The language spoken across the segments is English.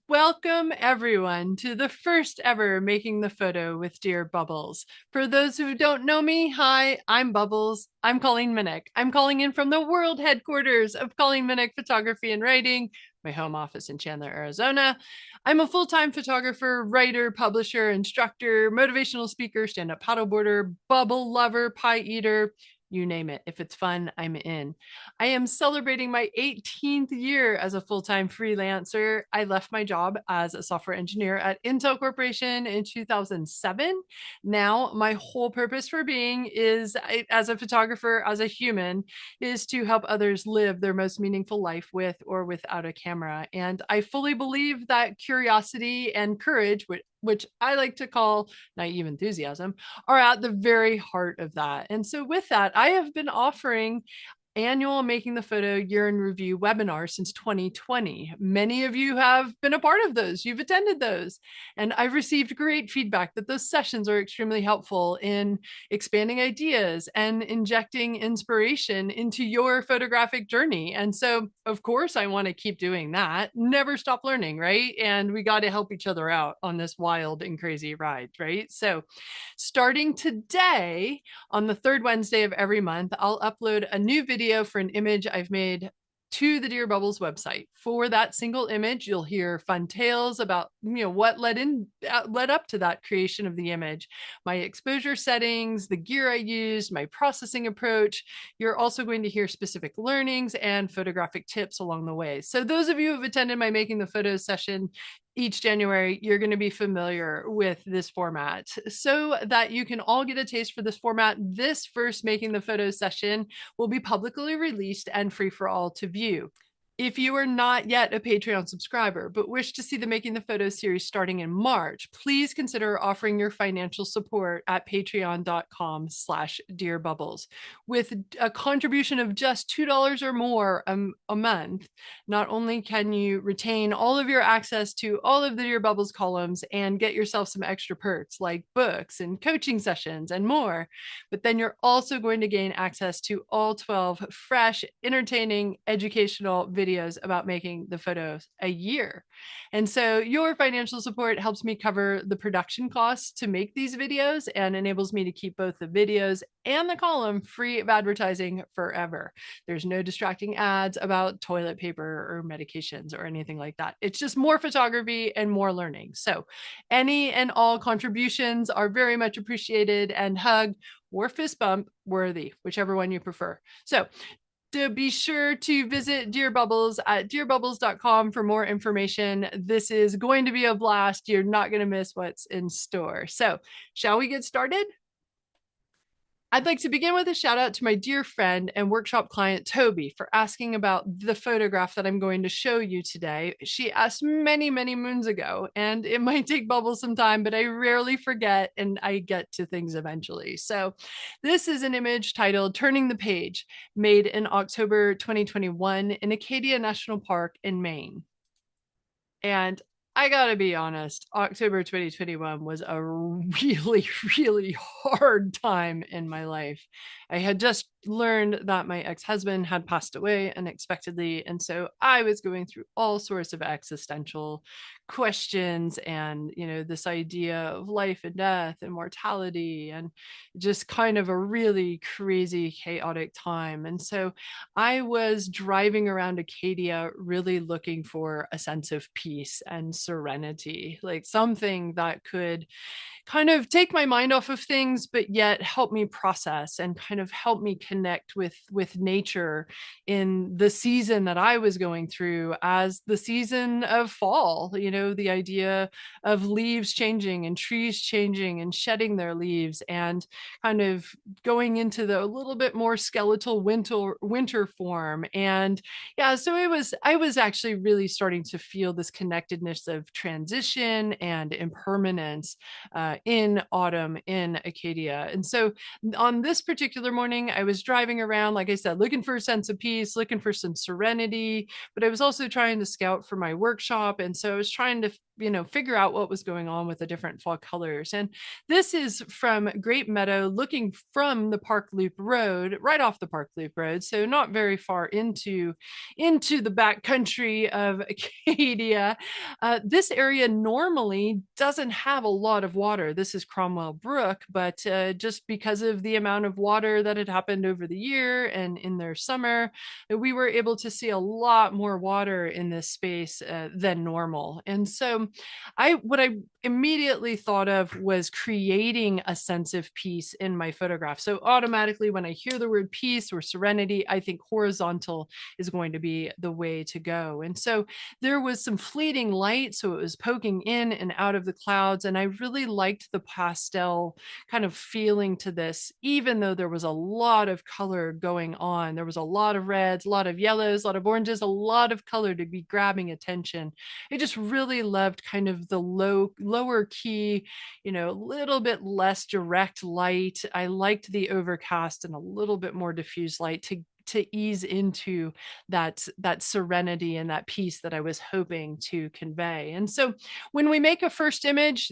Welcome everyone to the first ever Making the Photo with Dear Bubbles. For those who don't know me, hi, I'm Bubbles. I'm Colleen Miniuk. I'm calling in from the world headquarters of Colleen Miniuk Photography and Writing, my home office in Chandler, Arizona. I'm a full-time photographer, writer, publisher, instructor, motivational speaker, stand-up paddleboarder, bubble lover, pie eater, you name it. If it's fun, I'm in. I am celebrating my 18th year as a full-time freelancer. I left my job as a software engineer at Intel Corporation in 2007. Now, my whole purpose for being is as a photographer, as a human, is to help others live their most meaningful life with or without a camera. And I fully believe that curiosity and courage, which I like to call naive enthusiasm, are at the very heart of that. And so, with that, I have been offering annual Making the Photo Year in Review webinar since 2020. Many of you have been a part of those. You've attended those. And I've received great feedback that those sessions are extremely helpful in expanding ideas and injecting inspiration into your photographic journey. And so, of course, I want to keep doing that. Never stop learning, right? And we got to help each other out on this wild and crazy ride, right? So, starting today, on the third Wednesday of every month, I'll upload a new video for an image I've made to the Dear Bubbles website. For that single image, you'll hear fun tales about what led up to that creation of the image, my exposure settings, the gear I used, my processing approach. You're also going to hear specific learnings and photographic tips along the way. So those of you who have attended my Making the Photos session each January, you're going to be familiar with this format. So that you can all get a taste for this format, this first Making the Photos session will be publicly released and free for all to view. If you are not yet a Patreon subscriber, but wish to see the Making the Photos series starting in March, please consider offering your financial support at patreon.com/dearbubbles. With a contribution of just $2 or more a month, not only can you retain all of your access to all of the Dear Bubbles columns and get yourself some extra perks like books and coaching sessions and more, but then you're also going to gain access to all 12 fresh, entertaining, educational videos about making the photos a year. And so your financial support helps me cover the production costs to make these videos and enables me to keep both the videos and the column free of advertising forever. There's no distracting ads about toilet paper or medications or anything like that. It's just more photography and more learning. So any and all contributions are very much appreciated and hug or fist bump worthy, whichever one you prefer. So to be sure to visit Dear Bubbles at dearbubbles.com for more information. This is going to be a blast. You're not going to miss what's in store. So, shall we get started? I'd like to begin with a shout out to my dear friend and workshop client, Toby, for asking about the photograph that I'm going to show you today. She asked many, many moons ago, and it might take Bubbles some time, but I rarely forget and I get to things eventually. So this is an image titled Turning the Page, made in October 2021 in Acadia National Park in Maine. And I gotta be honest, October 2021 was a really, really hard time in my life. I had just learned that my ex-husband had passed away unexpectedly. And so I was going through all sorts of existential questions and, this idea of life and death and mortality and just kind of a really crazy, chaotic time. And so I was driving around Acadia really looking for a sense of peace and serenity, like something that could kind of take my mind off of things, but yet help me process and kind of help me connect with nature in the season that I was going through as the season of fall, the idea of leaves changing and trees changing and shedding their leaves and kind of going into the a little bit more skeletal winter form. And yeah, so I was actually really starting to feel this connectedness of transition and impermanence in autumn in Acadia. And so on this particular particular morning, I was driving around, like I said, looking for a sense of peace, looking for some serenity, but I was also trying to scout for my workshop. And so I was trying to figure out what was going on with the different fall colors. And this is from Great Meadow, looking from the Park Loop Road, right off the Park Loop Road. So not very far into the back country of Acadia. This area normally doesn't have a lot of water. This is Cromwell Brook, but just because of the amount of water that had happened over the year and in their summer, we were able to see a lot more water in this space than normal. And so what I immediately thought of was creating a sense of peace in my photograph. So automatically when I hear the word peace or serenity, I think horizontal is going to be the way to go. And so there was some fleeting light, so it was poking in and out of the clouds. And I really liked the pastel kind of feeling to this, even though there was a lot of color going on. There was a lot of reds, a lot of yellows, a lot of oranges, a lot of color to be grabbing attention. I just really loved kind of the lower key, a little bit less direct light. I liked the overcast and a little bit more diffuse light to ease into that serenity and that peace that I was hoping to convey. And so when we make a first image,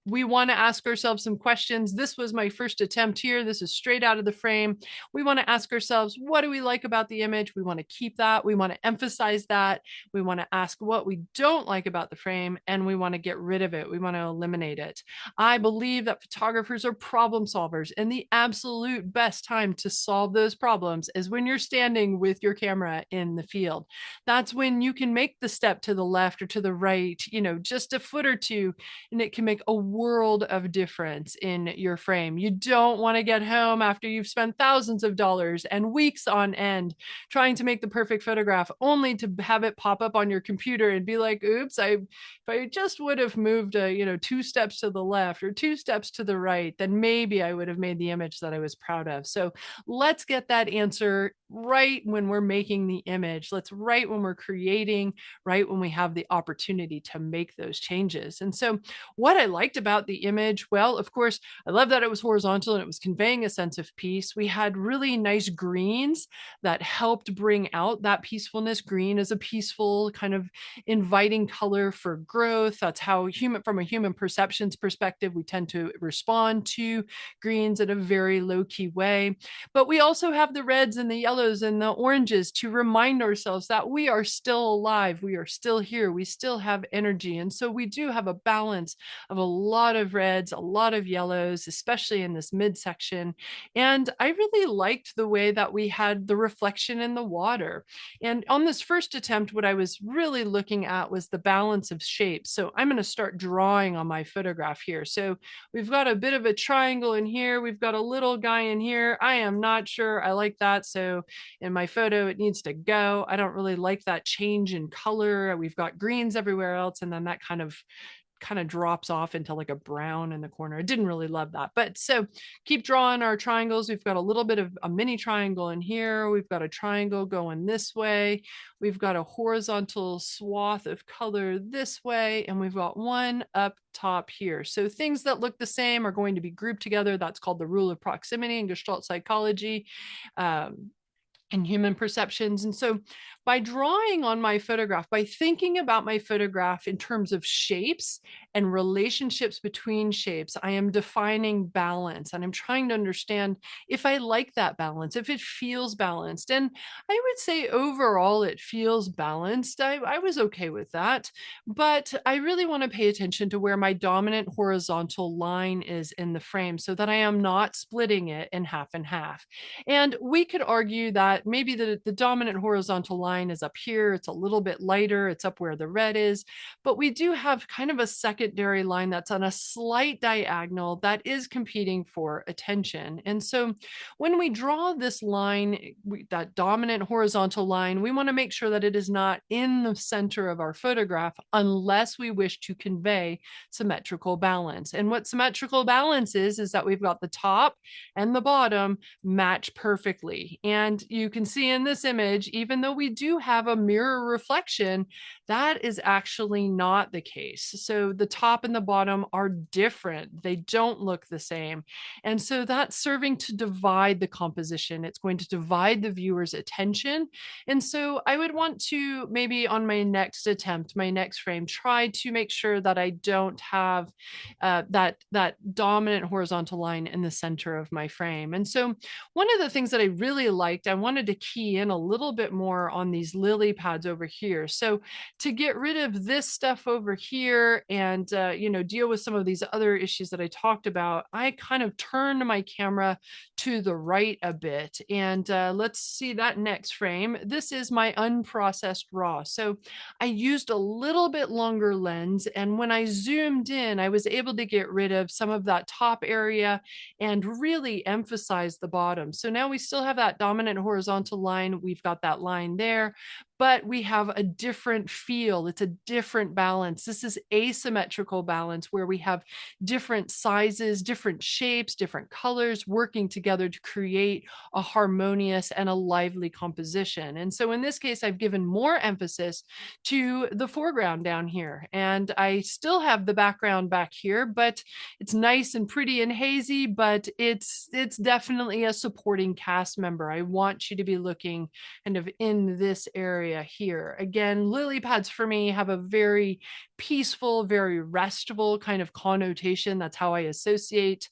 we want to ask ourselves some questions. This was my first attempt here. This is straight out of the frame. We want to ask ourselves, what do we like about the image? We want to keep that. We want to emphasize that. We want to ask what we don't like about the frame, and we want to get rid of it. We want to eliminate it. I believe that photographers are problem solvers, and the absolute best time to solve those problems is when you're standing with your camera in the field. That's when you can make the step to the left or to the right, just a foot or two, and it can make a world of difference in your frame. You don't want to get home after you've spent thousands of dollars and weeks on end trying to make the perfect photograph, only to have it pop up on your computer and be like, oops, if I just would have moved 2 steps to the left or 2 steps to the right, then maybe I would have made the image that I was proud of. So let's get that answer right when we're making the image. Let's right when we're creating, right when we have the opportunity to make those changes. And so what I liked about the image, well, of course, I love that it was horizontal and it was conveying a sense of peace. We had really nice greens that helped bring out that peacefulness. Green is a peaceful, kind of inviting color for growth. That's how from a human perceptions perspective, we tend to respond to greens in a very low-key way. But we also have the reds and the yellows and the oranges to remind ourselves that we are still alive. We are still here. We still have energy. And so we do have a balance of a lot of reds, a lot of yellows, especially in this midsection. And I really liked the way that we had the reflection in the water. And on this first attempt, what I was really looking at was the balance of shapes. So I'm going to start drawing on my photograph here. So we've got a bit of a triangle in here. We've got a little guy in here. I am not sure I like that. So in my photo, it needs to go. I don't really like that change in color. We've got greens everywhere else. And then that kind of drops off into like a brown in the corner. I didn't really love that. But so keep drawing our triangles. We've got a little bit of a mini triangle in here. We've got a triangle going this way. We've got a horizontal swath of color this way. And we've got one up top here. So things that look the same are going to be grouped together. That's called the rule of proximity in Gestalt psychology. And human perceptions. And so by drawing on my photograph, by thinking about my photograph in terms of shapes and relationships between shapes, I am defining balance, and I'm trying to understand if I like that balance, if it feels balanced. And I would say overall it feels balanced. I was okay with that, but I really want to pay attention to where my dominant horizontal line is in the frame so that I am not splitting it in half and half. And we could argue that maybe the dominant horizontal line is up here. It's a little bit lighter. It's up where the red is, but we do have kind of a secondary line that's on a slight diagonal that is competing for attention. And so when we draw this line, that dominant horizontal line, we want to make sure that it is not in the center of our photograph unless we wish to convey symmetrical balance. And what symmetrical balance is that we've got the top and the bottom match perfectly. And you you can see in this image, even though we do have a mirror reflection, that is actually not the case. So the top and the bottom are different. They don't look the same. And so that's serving to divide the composition. It's going to divide the viewer's attention. And so I would want to maybe on my next attempt, my next frame, try to make sure that I don't have that dominant horizontal line in the center of my frame. And so one of the things that I really liked, I wanted to key in a little bit more on these lily pads over here. So to get rid of this stuff over here and deal with some of these other issues that I talked about, I kind of turned my camera to the right a bit. And let's see that next frame. This is my unprocessed raw. So I used a little bit longer lens, and when I zoomed in, I was able to get rid of some of that top area and really emphasize the bottom. So now we still have that dominant horizontal line. We've got that line there, but we have a different feel. It's a different balance. This is asymmetrical balance where we have different sizes, different shapes, different colors working together to create a harmonious and a lively composition. And so in this case, I've given more emphasis to the foreground down here. And I still have the background back here, but it's nice and pretty and hazy, but it's definitely a supporting cast member. I want you to be looking kind of in this area here. Again, lily pads for me have a very peaceful, very restful kind of connotation. That's how I associate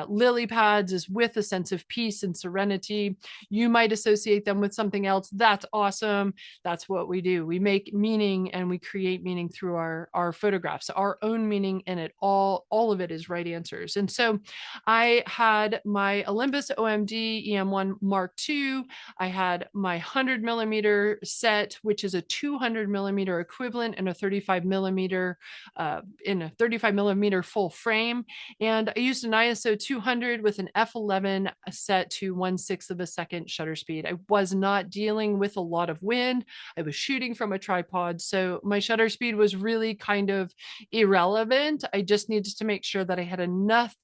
lily pads, is with a sense of peace and serenity. You might associate them with something else. That's awesome. That's what we do. We make meaning and we create meaning through our photographs, our own meaning in it. All of it is right answers. And so I had my Olympus OMD EM1 Mark II. I had my 100 millimeter set, which is a 200 millimeter equivalent in a 35 millimeter full frame. And I used an ISO 200 with an f11 set to 1/6 of a second shutter speed. I was not dealing with a lot of wind. I was shooting from a tripod, so my shutter speed was really kind of irrelevant. I just needed to make sure that I had enough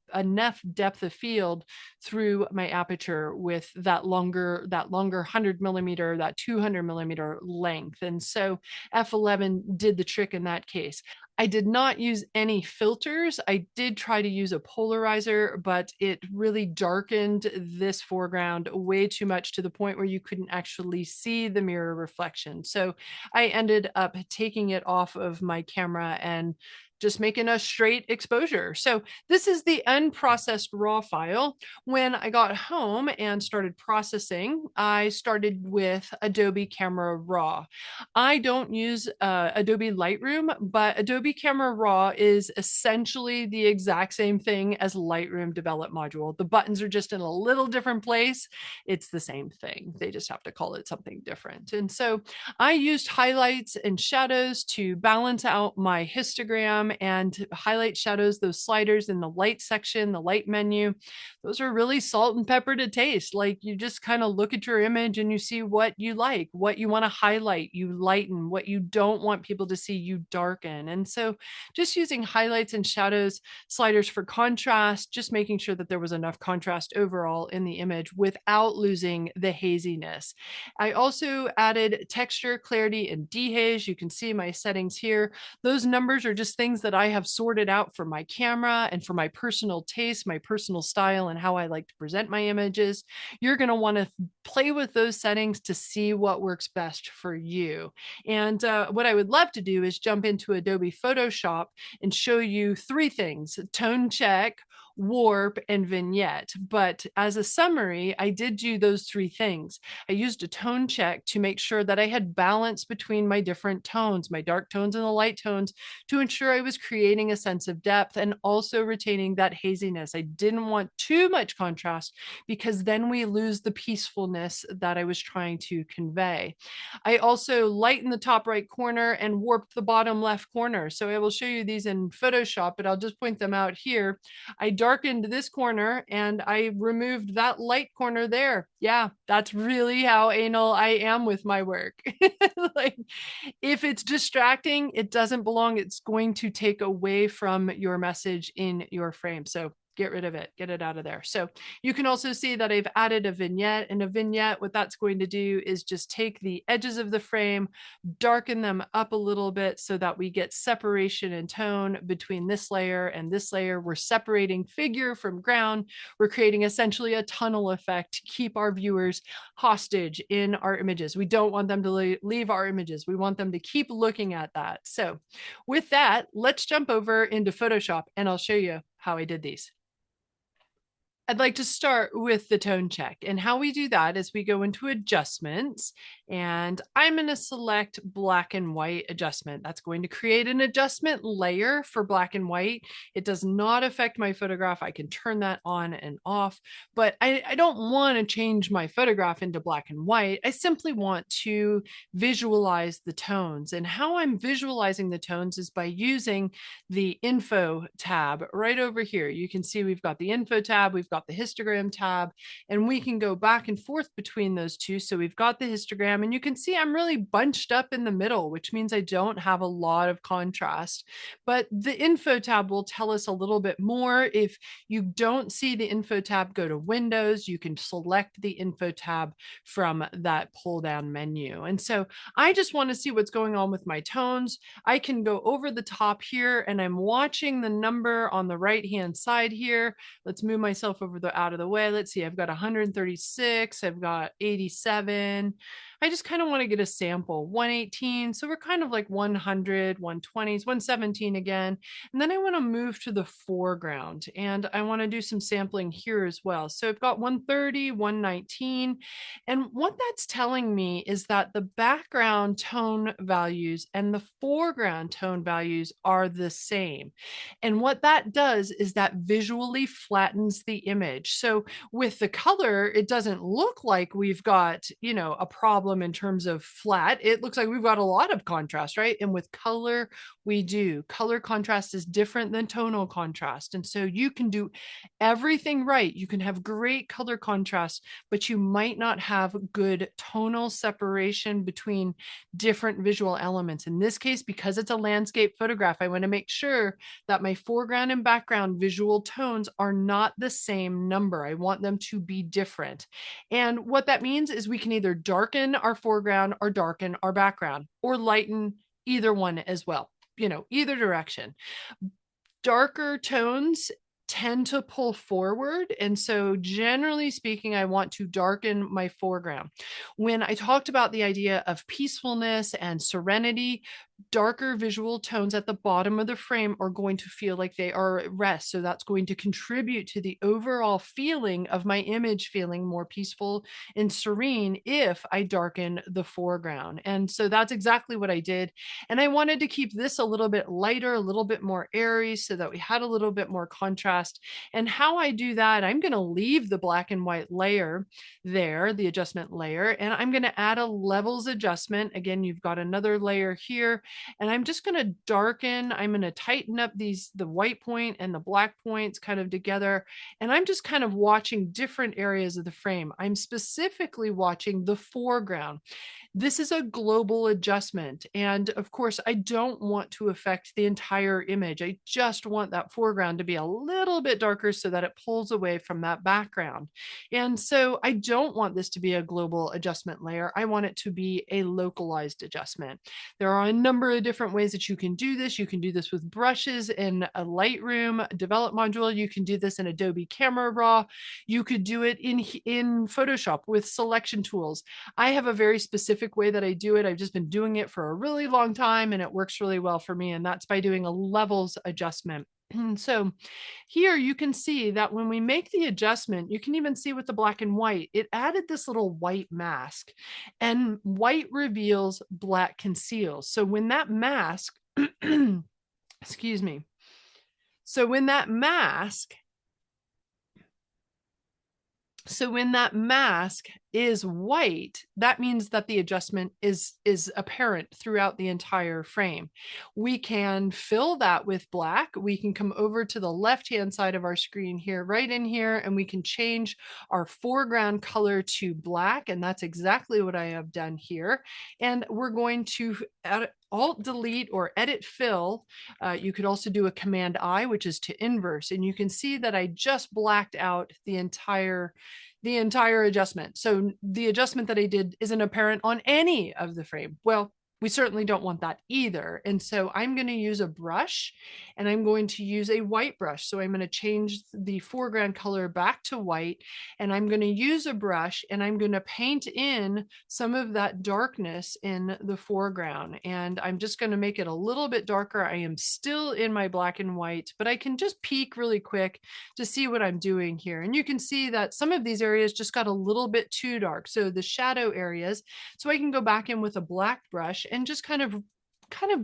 depth of field through my aperture with that longer 100 millimeter, that 200 millimeter length. And so f11 did the trick in that case. I did not use any filters. I did try to use a polarizer, but it really darkened this foreground way too much to the point where you couldn't actually see the mirror reflection. So I ended up taking it off of my camera and just making a straight exposure. So this is the unprocessed raw file. When I got home and started processing, I started with Adobe Camera Raw. I don't use Adobe Lightroom, but Adobe Camera Raw is essentially the exact same thing as Lightroom Develop module. The buttons are just in a little different place. It's the same thing. They just have to call it something different. And so I used highlights and shadows to balance out my histogram and highlight shadows, those sliders in the light section, the light menu. Those are really salt and pepper to taste. Like you just kind of look at your image and you see what you like, what you want to highlight, you lighten, what you don't want people to see, you darken. And so just using highlights and shadows, sliders for contrast, just making sure that there was enough contrast overall in the image without losing the haziness. I also added texture, clarity, and dehaze. You can see my settings here. Those numbers are just things that I have sorted out for my camera and for my personal taste, my personal style, and how I like to present my images. You're going to want to play with those settings to see what works best for you. And what I would love to do is jump into Adobe Photoshop and show you three things: tone check, warp, and vignette. But as a summary, I did do those three things. I used a tone check to make sure that I had balance between my different tones, my dark tones and the light tones, to ensure I was creating a sense of depth and also retaining that haziness. I didn't want too much contrast because then we lose the peacefulness that I was trying to convey. I also lightened the top right corner and warped the bottom left corner. So I will show you these in Photoshop, but I'll just point them out here. I darkened this corner and I removed that light corner there. Yeah, that's really how anal I am with my work. Like, if it's distracting, it doesn't belong. It's going to take away from your message in your frame. So get rid of it, get it out of there. So you can also see that I've added a vignette, and a vignette, what that's going to do is just take the edges of the frame, darken them up a little bit so that we get separation in tone between this layer and this layer. We're separating figure from ground. We're creating essentially a tunnel effect to keep our viewers hostage in our images. We don't want them to leave our images. We want them to keep looking at that. So with that, let's jump over into Photoshop and I'll show you how I did these. I'd like to start with the tone check, and how we do that is we go into adjustments, and I'm going to select black and white adjustment. That's going to create an adjustment layer for black and white. It does not affect my photograph. I can turn that on and off, but I don't want to change my photograph into black and white. I simply want to visualize the tones, and how I'm visualizing the tones is by using the info tab right over here. You can see we've got the info tab, we've got the histogram tab, and we can go back and forth between those two. So we've got the histogram, and you can see I'm really bunched up in the middle, which means I don't have a lot of contrast. But the info tab will tell us a little bit more. If you don't see the info tab, go to Windows. You can select the info tab from that pull down menu. And so I just want to see what's going on with my tones. I can go over the top here, and I'm watching the number on the right hand side here. Let's move myself out of the way. Let's see, I've got 136, I've got 87. I just kind of want to get a sample. 118, so we're kind of like 100, 120s, 117 again. And then I want to move to the foreground, and I want to do some sampling here as well. So I've got 130, 119, and what that's telling me is that the background tone values and the foreground tone values are the same. And what that does is that visually flattens the image. So with the color, it doesn't look like we've got, a problem in terms of flat. It looks like we've got a lot of contrast, right? And with color, we do. Color contrast is different than tonal contrast. And so you can do everything right. You can have great color contrast, but you might not have good tonal separation between different visual elements. In this case, because it's a landscape photograph, I want to make sure that my foreground and background visual tones are not the same number. I want them to be different. And what that means is we can either darken our foreground or darken our background, or lighten either one as well, either direction. Darker tones tend to pull forward. And so generally speaking, I want to darken my foreground. When I talked about the idea of peacefulness and serenity, darker visual tones at the bottom of the frame are going to feel like they are at rest. So that's going to contribute to the overall feeling of my image feeling more peaceful and serene if I darken the foreground. And so that's exactly what I did. And I wanted to keep this a little bit lighter, a little bit more airy, so that we had a little bit more contrast. And how I do that, I'm going to leave the black and white layer there, the adjustment layer, and I'm going to add a levels adjustment. Again, you've got another layer here, and I'm just going to darken. I'm going to tighten up the white point and the black points kind of together. And I'm just kind of watching different areas of the frame. I'm specifically watching the foreground. This is a global adjustment. And of course, I don't want to affect the entire image. I just want that foreground to be a little bit darker so that it pulls away from that background. And so I don't want this to be a global adjustment layer. I want it to be a localized adjustment. There are a number of different ways that you can do this. You can do this with brushes in a Lightroom develop module. You can do this in Adobe Camera Raw. You could do it in Photoshop with selection tools. I have a very specific way that I do it. I've just been doing it for a really long time, and it works really well for me. And that's by doing a levels adjustment. So here you can see that when we make the adjustment, you can even see with the black and white, it added this little white mask, and white reveals, black conceals. So when that mask, excuse me. So when that mask is white, that means that the adjustment is apparent throughout the entire frame. We can fill that with black. We can come over to the left-hand side of our screen here, right in here, and we can change our foreground color to black. And that's exactly what I have done here. And we're going to Alt delete or edit fill. You could also do a Command I, which is to inverse. And you can see that I just blacked out the entire adjustment. So the adjustment that I did isn't apparent on any of the frame. Well, we certainly don't want that either. And so I'm going to use a brush, and I'm going to use a white brush. So I'm going to change the foreground color back to white, and I'm going to use a brush, and I'm going to paint in some of that darkness in the foreground. And I'm just going to make it a little bit darker. I am still in my black and white, but I can just peek really quick to see what I'm doing here. And you can see that some of these areas just got a little bit too dark. So the shadow areas, so I can go back in with a black brush and just kind of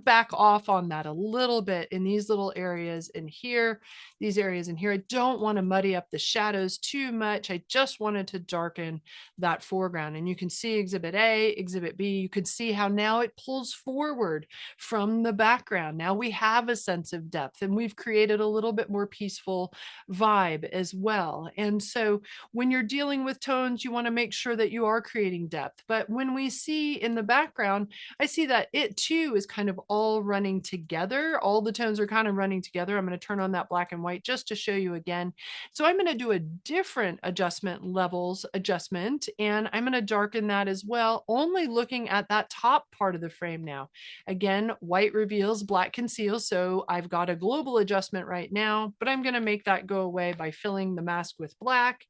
back off on that a little bit in these little areas in here, these areas in here. I don't want to muddy up the shadows too much. I just wanted to darken that foreground. And you can see Exhibit A, Exhibit B. You could see how now it pulls forward from the background. Now we have a sense of depth, and we've created a little bit more peaceful vibe as well. And so when you're dealing with tones, you want to make sure that you are creating depth. But when we see in the background, I see that it too is kind of all running together. All the tones are kind of running together. I'm going to turn on that black and white just to show you again. So I'm going to do a different adjustment levels adjustment, and I'm going to darken that as well, only looking at that top part of the frame now. Again, white reveals, black conceals. So I've got a global adjustment right now, but I'm going to make that go away by filling the mask with black,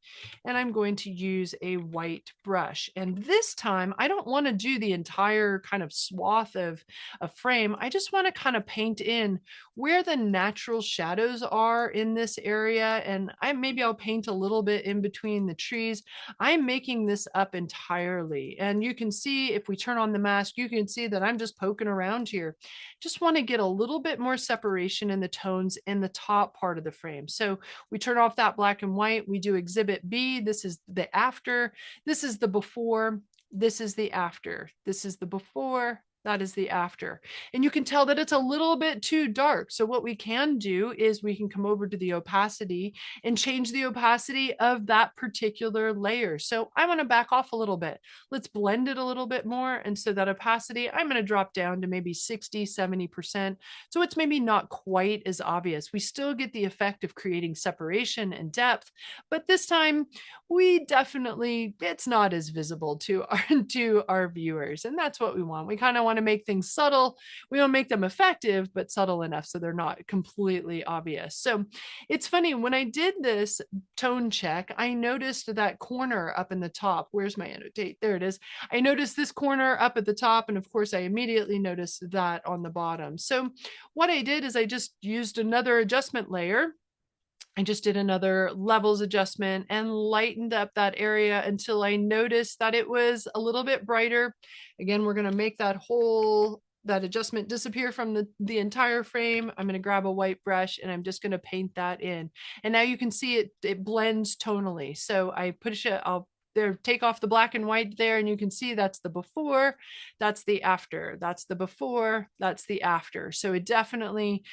and I'm going to use a white brush. And this time I don't want to do the entire kind of swath of a frame. I just want to kind of paint in where the natural shadows are in this area. And maybe I'll paint a little bit in between the trees. I'm making this up entirely. And you can see if we turn on the mask, you can see that I'm just poking around here. Just want to get a little bit more separation in the tones in the top part of the frame. So we turn off that black and white. We do Exhibit B. This is the after. This is the before. This is the after. This is the before. That is the after. And you can tell that it's a little bit too dark. So what we can do is we can come over to the opacity and change the opacity of that particular layer. So I want to back off a little bit. Let's blend it a little bit more. And so that opacity, I'm going to drop down to maybe 60, 70%. So it's maybe not quite as obvious. We still get the effect of creating separation and depth, but this time we definitely, it's not as visible to our viewers. And that's what we want. We kind of want to make things subtle. We don't make them effective, but subtle enough so they're not completely obvious. So it's funny, when I did this tone check, I noticed that corner up in the top. Where's my annotate? There it is. I noticed this corner up at the top, and of course I immediately noticed that on the bottom. So what I did is I just used another adjustment layer. I just did another levels adjustment and lightened up that area until I noticed that it was a little bit brighter. Again, we're going to make that adjustment disappear from the entire frame. I'm going to grab a white brush, and I'm just going to paint that in. And now you can see it blends tonally. So I push it, take off the black and white there, and you can see that's the before, that's the after, that's the before, that's the after. So it definitely,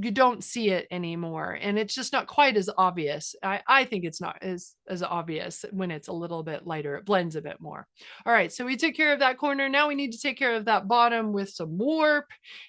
you don't see it anymore, and it's just not quite as obvious. I think it's not as obvious when it's a little bit lighter. It blends a bit more. All right, so we took care of that corner. Now we need to take care of that bottom with some warp,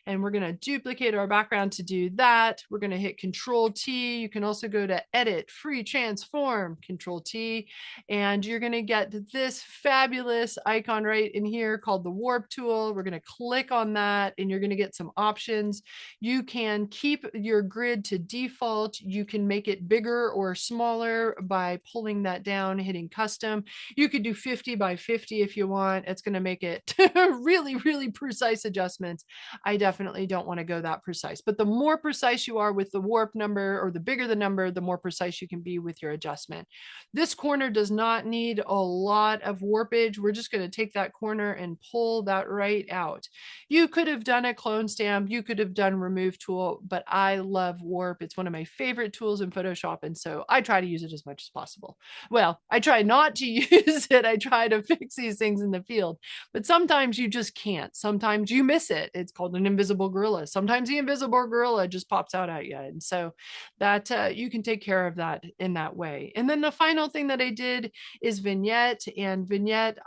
and we're going to duplicate our background to do that. We're going to hit Control T. You can also go to Edit, Free Transform, Control T, and you're going to get this fabulous icon right in here called the warp tool. We're going to click on that, and you're going to get some options. You can keep your grid to default. You can make it bigger or smaller by pulling that down, hitting custom. You could do 50 by 50 if you want. It's going to make it really, really precise adjustments. I definitely don't want to go that precise, but the more precise you are with the warp number, or the bigger the number, the more precise you can be with your adjustment. This corner does not need a lot of warpage. We're just going to take that corner and pull that right out. You could have done a clone stamp. You could have done remove tool, but but I love warp. It's one of my favorite tools in Photoshop. And so I try to use it as much as possible. Well, I try not to use it. I try to fix these things in the field, but sometimes you just can't. Sometimes you miss it. It's called an invisible gorilla. Sometimes the invisible gorilla just pops out at you. And so that you can take care of that in that way. And then the final thing that I did is vignette. And vignette,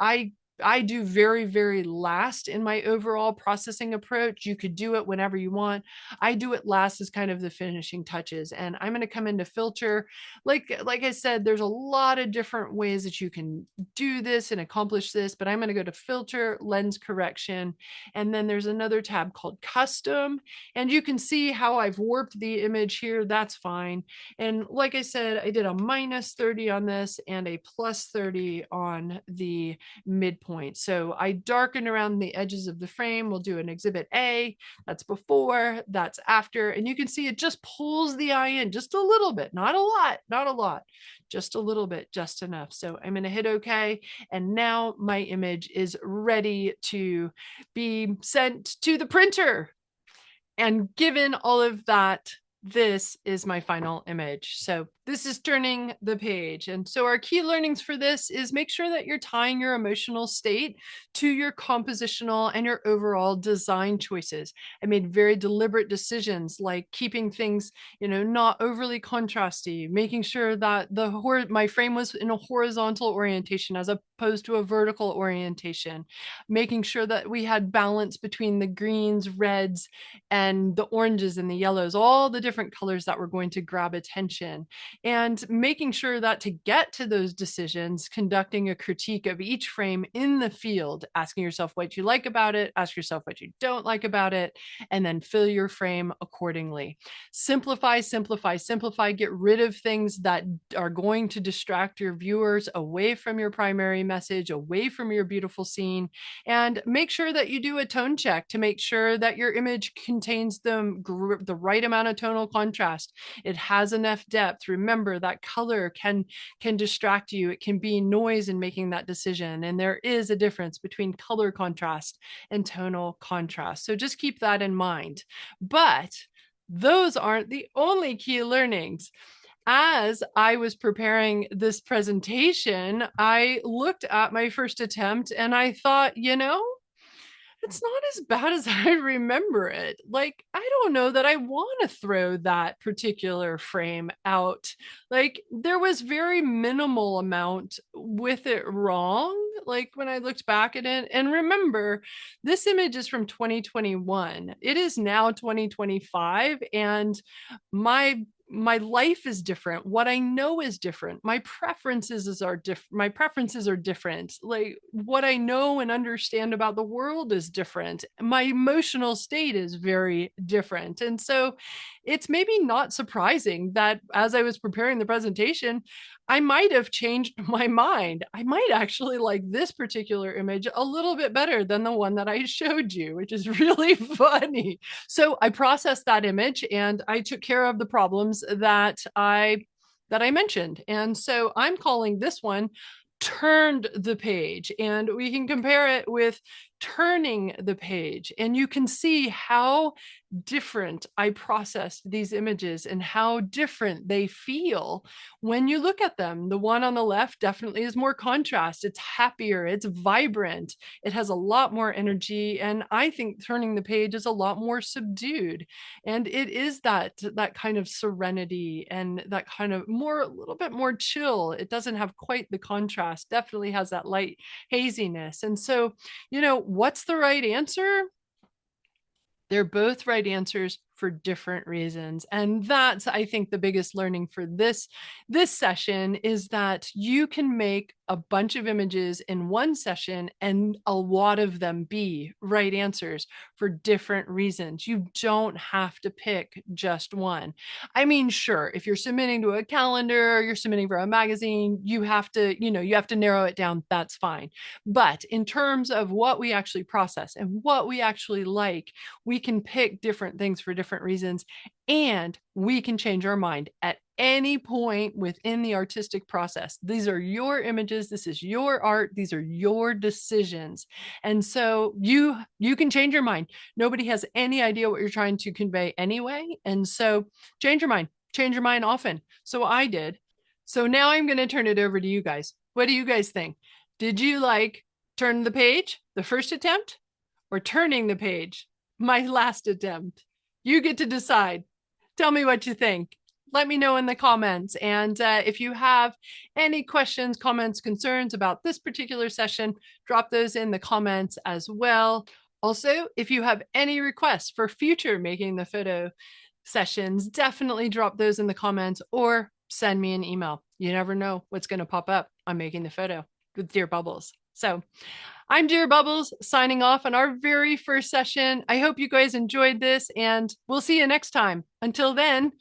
I do very, very last in my overall processing approach. You could do it whenever you want. I do it last as kind of the finishing touches. And I'm going to come into filter. Like I said, there's a lot of different ways that you can do this and accomplish this, but I'm going to go to filter, lens correction. And then there's another tab called custom. And you can see how I've warped the image here. That's fine. And like I said, I did a -30 on this and a +30 on the midpoint. So I darken around the edges of the frame. We'll do an exhibit A. That's before, that's after. And you can see it just pulls the eye in just a little bit, not a lot, not a lot, just a little bit, just enough. So I'm going to hit OK. And now my image is ready to be sent to the printer. And given all of that, this is my final image. So this is turning the page. And so our key learnings for this is make sure that you're tying your emotional state to your compositional and your overall design choices. I made very deliberate decisions like keeping things, not overly contrasty, making sure that my frame was in a horizontal orientation as opposed to a vertical orientation, making sure that we had balance between the greens, reds, and the oranges and the yellows, all the different colors that were going to grab attention. And making sure that to get to those decisions, conducting a critique of each frame in the field, asking yourself what you like about it, ask yourself what you don't like about it, and then fill your frame accordingly. Simplify, simplify, simplify. Get rid of things that are going to distract your viewers away from your primary message, away from your beautiful scene, and make sure that you do a tone check to make sure that your image contains the right amount of tonal contrast. It has enough depth. Remember that color can distract you. It can be noise in making that decision. And there is a difference between color contrast and tonal contrast. So just keep that in mind. But those aren't the only key learnings. As I was preparing this presentation, I looked at my first attempt and I thought, it's not as bad as I remember it. Like, I don't know that I want to throw that particular frame out. Like, there was very minimal amount with it wrong, like when I looked back at it. And remember, this image is from 2021. It is now 2025, and my life is different. What I know is different. My preferences are different. Like, what I know and understand about the world is different. My emotional state is very different. And so it's maybe not surprising that as I was preparing the presentation, I might have changed my mind. I might actually like this particular image a little bit better than the one that I showed you, which is really funny. So I processed that image and I took care of the problems that I mentioned. And so I'm calling this one Turned the Page, and we can compare it with Turning the Page. And you can see how different I processed these images and how different they feel when you look at them. The one on the left definitely is more contrast. It's happier, it's vibrant, it has a lot more energy. And I think Turning the Page is a lot more subdued. And it is that kind of serenity and that kind of a little bit more chill. It doesn't have quite the contrast, definitely has that light haziness. And so, what's the right answer? They're both right answers for different reasons. And that's, I think, the biggest learning for this session is that you can make a bunch of images in one session and a lot of them be right answers for different reasons. You don't have to pick just one. I mean, sure, if you're submitting to a calendar or you're submitting for a magazine, you have to narrow it down. That's fine. But in terms of what we actually process and what we actually like, we can pick different things for different different reasons, and we can change our mind at any point within the artistic process. These are your images. This is your art. These are your decisions. And so you can change your mind. Nobody has any idea what you're trying to convey anyway. And so change your mind. Change your mind often. So I did. So now I'm going to turn it over to you guys. What do you guys think? Did you like turn the page, the first attempt, or turning the page, my last attempt? You get to decide. Tell me what you think. Let me know in the comments. And if you have any questions, comments, concerns about this particular session, drop those in the comments as well. Also, if you have any requests for future Making the Photo sessions, definitely drop those in the comments or send me an email. You never know what's going to pop up on Making the Photo with Dear Bubbles. So I'm Dear Bubbles signing off on our very first session. I hope you guys enjoyed this, and we'll see you next time. Until then,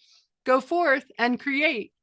go forth and create.